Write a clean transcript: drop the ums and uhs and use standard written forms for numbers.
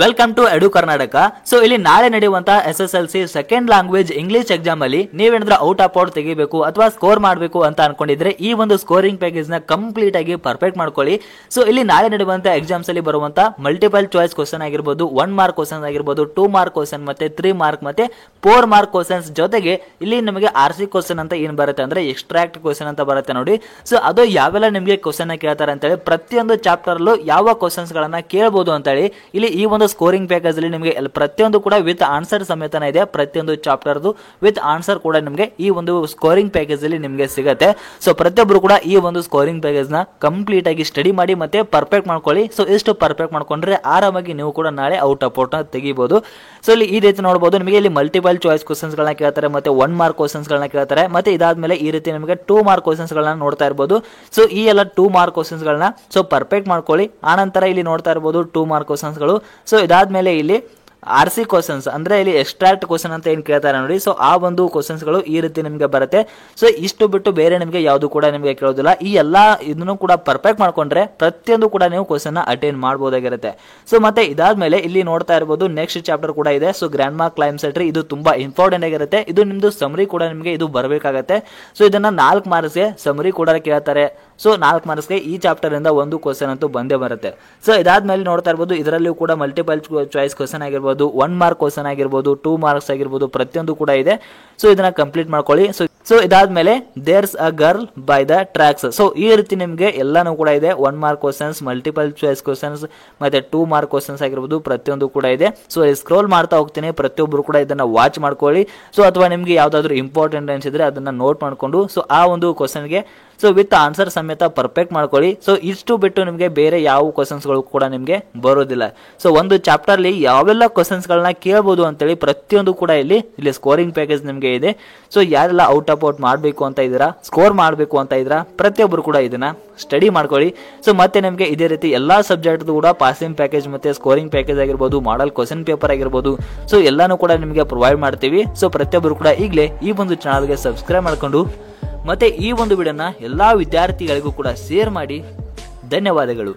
Welcome to edu Karnataka. So ಇಲ್ಲಿ ನಾಳೆ ನಡೆಯುವಂತ SSLC second language English exam ಅಲ್ಲಿ ನೀವೇನಾದ್ರೂ ಔಟ್ ಆಫ್ ಔಟ್ ತೆಗಿಬೇಕು ಅಥವಾ ಸ್ಕೋರ್ ಮಾಡಬೇಕು ಅಂತ ಅನ್ಕೊಂಡಿದ್ರೆ ಈ ಒಂದು ಸ್ಕೋರಿಂಗ್ ಪ್ಯಾಕೇಜ್ ನ ಕಂಪ್ಲೀಟ್ ಆಗಿ ಪರ್ಫೆಕ್ಟ್ ಮಾಡ್ಕೊಳ್ಳಿ. ಸೊ ಇಲ್ಲಿ ನಾಳೆ ನಡೆಯುವಂತ ಎಕ್ಸಾಮ್ಸ್ ಅಲ್ಲಿ ಬರುವಂತ ಮಲ್ಟಿಪಲ್ ಚಾಯ್ಸ್ ಕ್ವಶನ್ ಆಗಿರ್ಬೋದು, 1 ಮಾರ್ಕ್ ಕ್ವಶನ್ ಆಗಿರ್ಬೋದು, 2 ಮಾರ್ಕ್ ಕ್ವಶನ್ ಮತ್ತೆ 3 ಮಾರ್ಕ್ ಮತ್ತೆ 4 ಮಾರ್ಕ್ ಕ್ವಶನ್ಸ್ ಜೊತೆಗೆ ಇಲ್ಲಿ ನಮಗೆ RC ಕ್ವಶನ್ ಅಂತ ಏನ್ ಬರುತ್ತೆ ಅಂದ್ರೆ ಎಕ್ಸ್ಟ್ರಾಕ್ಟ್ ಕ್ವಶನ್ ಅಂತ ಬರುತ್ತೆ ನೋಡಿ. ಸೊ ಅದು ಯಾವೆಲ್ಲ ನಿಮಗೆ ಕ್ವಶನ್ ಕೇಳ್ತಾರೆ ಅಂತ ಹೇಳಿ ಪ್ರತಿಯೊಂದು ಚಾಪ್ಟರ್ ಅಲ್ಲೂ ಯಾವ ಕ್ವಶನ್ಸ್ ಗಳನ್ನ ಕೇಳಬಹುದು ಅಂತ ಹೇಳಿ ಇಲ್ಲಿ ಈ ಒಂದು ಸ್ಕೋರಿಂಗ್ ಪ್ಯಾಕೇಜ್ ಅಲ್ಲಿ ನಿಮಗೆ ಪ್ರತಿಯೊಂದು ಕೂಡ ವಿತ್ ಆನ್ಸರ್ ಸಮೇತನ ಇದೆ. ಪ್ರತಿಯೊಂದು ಚಾಪ್ಟರ್ ವಿತ್ ಆನ್ಸರ್ ಕೂಡ ನಿಮಗೆ ಈ ಒಂದು ಸ್ಕೋರಿಂಗ್ ಪ್ಯಾಕೇಜ್ ಅಲ್ಲಿ ನಿಮಗೆ ಸಿಗುತ್ತೆ. ಸೊ ಪ್ರತಿಯೊಬ್ಬರು ಕೂಡ ಈ ಒಂದು ಸ್ಕೋರಿಂಗ್ ಪ್ಯಾಕೇಜ್ ನ ಕಂಪ್ಲೀಟ್ ಆಗಿ ಸ್ಟಡಿ ಮಾಡಿ ಮತ್ತೆ ಪರ್ಫೆಕ್ಟ್ ಮಾಡ್ಕೊಳ್ಳಿ. ಸೊ ಇಷ್ಟು ಪರ್ಫೆಕ್ಟ್ ಮಾಡ್ಕೊಂಡ್ರೆ ಆರಾಮಾಗಿ ನೀವು ಕೂಡ ನಾಳೆ ಔಟ್ ಆಫ್ ಔಟ್ ತೆಗಿಬಹುದು. ಸೊ ಇಲ್ಲಿ ಈ ರೀತಿ ನೋಡಬಹುದು, ನಿಮಗೆ ಇಲ್ಲಿ ಮಲ್ಟಿಪಲ್ ಚಾಯ್ಸ್ ಕ್ವಶನ್ಸ್ ಗಳನ್ನ ಕೇಳ್ತಾರೆ, ಮತ್ತೆ 1 ಮಾರ್ಕ್ ಕ್ವಶನ್ಸ್ ಗಳನ್ನ ಕೇಳ್ತಾರೆ, ಮತ್ತೆ ಇದಾದ್ಮೇಲೆ ಈ ರೀತಿ ನಿಮಗೆ 2 ಮಾರ್ಕ್ ಕ್ವಶನ್ಸ್ ಗಳನ್ನ ನೋಡ್ತಾ ಇರಬಹುದು. ಸೊ ಈ ಎಲ್ಲ 2 ಮಾರ್ಕ್ ಕ್ವಶನ್ಸ್ ಗಳನ್ನ ಸೊ ಪರ್ಫೆಕ್ಟ್ ಮಾಡ್ಕೊಳ್ಳಿ. ಆನಂತರ ಇಲ್ಲಿ ನೋಡ್ತಾ ಇರಬಹುದು 2 ಮಾರ್ಕ್ ಕ್ವಶನ್ಸ್ ಗಳು. ಸೊ ಇದಾದ್ಮೇಲೆ ಇಲ್ಲಿ RC ಕ್ವಶನ್ಸ್ ಅಂದ್ರೆ ಇಲ್ಲಿ ಎಕ್ಸ್ಟ್ರಾಕ್ಟ್ ಕ್ವಶನ್ ಅಂತ ಏನ್ ಕೇಳ್ತಾರೆ ನೋಡಿ. ಸೊ ಆ ಒಂದು ಕ್ವಶನ್ಸ್ ಗಳು ಈ ರೀತಿ ನಿಮಗೆ ಬರುತ್ತೆ. ಸೊ ಇಷ್ಟು ಬಿಟ್ಟು ಬೇರೆ ನಿಮಗೆ ಯಾವುದು ಕೂಡ ನಿಮಗೆ ಕೇಳೋದಿಲ್ಲ. ಈ ಎಲ್ಲಾ ಇದನ್ನು ಕೂಡ ಪರ್ಫೆಕ್ಟ್ ಮಾಡ್ಕೊಂಡ್ರೆ ಪ್ರತಿಯೊಂದು ಕೂಡ ನೀವು ಕ್ವಶನ್ ಅಟೆಂಡ್ ಮಾಡಬಹುದಾಗಿರುತ್ತೆ. ಸೊ ಮತ್ತೆ ಇದಾದ್ಮೇಲೆ ಇಲ್ಲಿ ನೋಡ್ತಾ ಇರಬಹುದು ನೆಕ್ಸ್ಟ್ ಚಾಪ್ಟರ್ ಕೂಡ ಇದೆ. ಸೊ ಗ್ರ್ಯಾಂಡ್ ಮಾರ್ಕ್ ಕ್ಲೈಮ್ಸೆಟ್ರಿ ಇದು ತುಂಬಾ ಇಂಪಾರ್ಟೆಂಟ್ ಆಗಿರುತ್ತೆ. ಇದು ನಿಮ್ದು ಸಮರಿ ಕೂಡ ನಿಮಗೆ ಇದು ಬರಬೇಕಾಗತ್ತೆ. ಸೊ ಇದನ್ನ 4 ಮಾರ್ಕ್ಸ್ಗೆ ಸಮರಿ ಕೂಡ ಕೇಳ್ತಾರೆ. ಸೊ 4 ಮಾರ್ಕ್ಸ್ಗೆ ಈ ಚಾಪ್ಟರ್ ಇಂದ ಒಂದು ಕ್ವಶನ್ ಅಂತೂ ಬಂದೇ ಬರುತ್ತೆ. ಸೊ ಇದಾದ್ಮೇಲೆ ನೋಡ್ತಾ ಇರಬಹುದು ಇದರಲ್ಲಿಯೂ ಕೂಡ ಮಲ್ಟಿಪಲ್ ಚಾಯ್ಸ್ ಕ್ವಶನ್ ಆಗಿರ್ಬೋದು, 1 ಮಾರ್ಕ್ ಕ್ವಶನ್ ಆಗಿರ್ಬೋದು, 2 ಮಾರ್ಕ್ಸ್ ಆಗಿರ್ಬೋದು, ಪ್ರತಿಯೊಂದು ಕೂಡ ಇದೆ. ಸೊ ಇದನ್ನ ಕಂಪ್ಲೀಟ್ ಮಾಡ್ಕೊಳ್ಳಿ. ಸೊ ಇದಾದ್ಮೇಲೆ there's a girl by the tracks. So ಈ ರೀತಿ ನಿಮಗೆ ಎಲ್ಲಾನು ಕೂಡ ಇದೆ. 1 mark questions, multiple choice questions ಮತ್ತೆ 2 ಮಾರ್ಕ್ ಕ್ವಶನ್ಸ್ ಆಗಿರ್ಬೋದು, ಪ್ರತಿಯೊಂದು ಕೂಡ ಇದೆ. ಸೊ ಸ್ಕ್ರೋಲ್ ಮಾಡ್ತಾ ಹೋಗ್ತೀನಿ, ಪ್ರತಿಯೊಬ್ಬರು ಕೂಡ ಇದನ್ನ ವಾಚ್ ಮಾಡ್ಕೊಳ್ಳಿ. ಸೊ ಅಥವಾ ನಿಮ್ಗೆ ಯಾವ್ದಾದ್ರು ಇಂಪಾರ್ಟೆಂಟ್ ಅನ್ಸಿದ್ರೆ ಅದನ್ನ ನೋಟ್ ಮಾಡ್ಕೊಂಡು ಸೊ ಆ ಒಂದು ಕ್ವಶನ್ಗೆ ಸೊ ವಿತ್ ಆನ್ಸರ್ ಸಮೇತ ಪರ್ಫೆಕ್ಟ್ ಮಾಡ್ಕೊಳ್ಳಿ. ಸೊ ಇಷ್ಟು ಬಿಟ್ಟು ನಿಮಗೆ ಬೇರೆ ಯಾವ ಕ್ವಶನ್ಸ್ ಗಳು ಕೂಡ ನಿಮಗೆ ಬರೋದಿಲ್ಲ. ಸೊ ಒಂದು ಚಾಪ್ಟರ್ ಅಲ್ಲಿ ಯಾವೆಲ್ಲ ಕ್ವಶನ್ಸ್ ಗಳನ್ನ ಕೇಳಬಹುದು ಅಂತೇಳಿ ಪ್ರತಿಯೊಂದು ಕೂಡ ಇಲ್ಲಿ ಸ್ಕೋರಿಂಗ್ ಪ್ಯಾಕೇಜ್ ನಿಮಗೆ ಇದೆ. ಸೊ ಯಾರೆಲ್ಲ ಔಟ್ ಆಫ್ ಔಟ್ ಮಾಡಬೇಕು ಅಂತ ಇದ್ದೀರಾ, ಸ್ಕೋರ್ ಮಾಡಬೇಕು ಅಂತ ಇದ್ದೀರಾ, ಪ್ರತಿಯೊಬ್ಬರು ಕೂಡ ಇದನ್ನ ಸ್ಟಡಿ ಮಾಡ್ಕೊಳ್ಳಿ. ಸೊ ಮತ್ತೆ ನಿಮಗೆ ಇದೇ ರೀತಿ ಎಲ್ಲಾ ಸಬ್ಜೆಕ್ಟ್ ಕೂಡ ಪಾಸಿಂಗ್ ಪ್ಯಾಕೇಜ್ ಮತ್ತೆ ಸ್ಕೋರಿಂಗ್ ಪ್ಯಾಕೇಜ್ ಆಗಿರ್ಬೋದು, ಮಾಡಲ್ ಕ್ವಶನ್ ಪೇಪರ್ ಆಗಿರ್ಬೋದು, ಸೊ ಎಲ್ಲಾನು ಕೂಡ ನಿಮಗೆ ಪ್ರೊವೈಡ್ ಮಾಡ್ತೀವಿ. ಸೊ ಪ್ರತಿಯೊಬ್ಬರು ಕೂಡ ಈಗಲೇ ಈ ಒಂದು ಚಾನಲ್ಗೆ ಸಬ್ಸ್ಕ್ರೈಬ್ ಮಾಡ್ಕೊಂಡು ಮತ್ತೆ ಈ ಒಂದು ವಿಡಿಯೋನ ಎಲ್ಲಾ ವಿದ್ಯಾರ್ಥಿಗಳಿಗೂ ಕೂಡ ಶೇರ್ ಮಾಡಿ. ಧನ್ಯವಾದಗಳು.